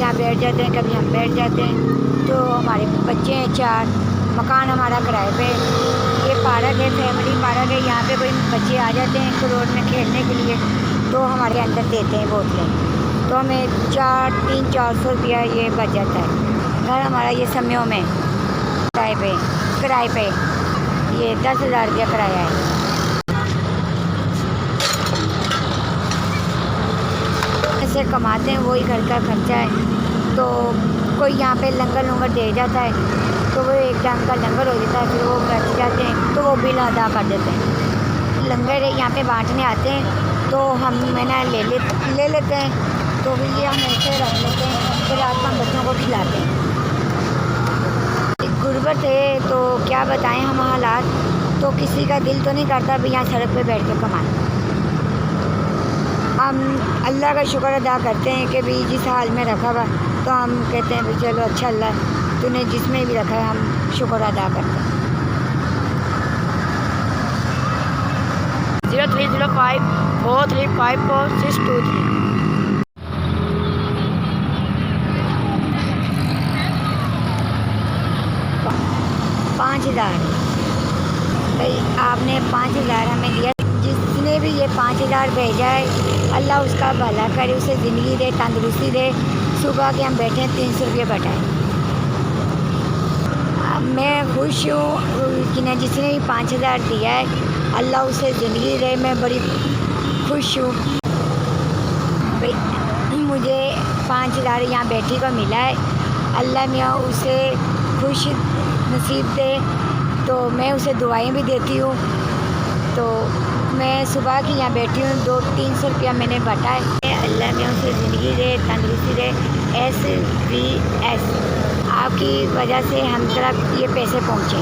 यहाँ बैठ जाते हैं, कभी हम बैठ जाते हैं। तो हमारे बच्चे हैं 4, मकान हमारा किराए पे। ये पार्क है, फैमिली पार्क है। यहाँ पे कोई बच्चे आ जाते हैं तो रोड में खेलने के लिए, तो हमारे अंदर देते हैं बोतलें। तो हमें 300-400 रुपया ये बच जाता है। घर हमारा ये समयों में किराए पे ये 10,000 रुपया किराया है। ऐसे कमाते हैं, वही घर का खर्चा है। तो कोई यहाँ पे लंगर दे जाता है, तो वो एक टाइम का लंगर हो जाता है, फिर वो बच जाते हैं तो वो बिल अदा कर देते हैं। लंगर यहाँ पे बांटने आते हैं तो हम ले लेते हैं, तो फिर ये हम ऐसे रख लेते हैं, फिर रात को हम बच्चों को खिलाते हैं। गुर्बत है तो क्या बताएं हम हालात, तो किसी का दिल तो नहीं करता भी यहाँ सड़क पे बैठ के कमाएं। हम अल्लाह का शुक्र अदा करते हैं कि भी जिस हाल में रखा हुआ, तो हम कहते हैं भी चलो अच्छा अल्लाह तूने जिसमें भी रखा है, हम शुक्र अदा करते हैं। 0305 4354 623। 5,000 भाई, आपने 5,000 हमें दिया। जिसने भी ये 5,000 भेजा है, अल्लाह उसका भला करे, उसे ज़िंदगी दे, तंदुरुस्ती दे। सुबह के हम बैठे 300 रुपये बटाए। मैं खुश हूँ कि न जिसने भी 5,000 दिया है, अल्लाह उसे ज़िंदगी दे। मैं बड़ी खुश हूँ भाई, मुझे 5,000 यहाँ बैठी को मिला है। अल्लाह मियाँ उसे खुश नसीब दे, तो मैं उसे दुआएं भी देती हूँ। तो मैं सुबह की यहाँ बैठी हूँ, 200-300 रुपया मैंने बटाए। अल्लाह मियाँ उसे ज़िंदगी दे, तंदुरुस्ती दे। SVS आपकी वजह से हम तक ये पैसे पहुँचे।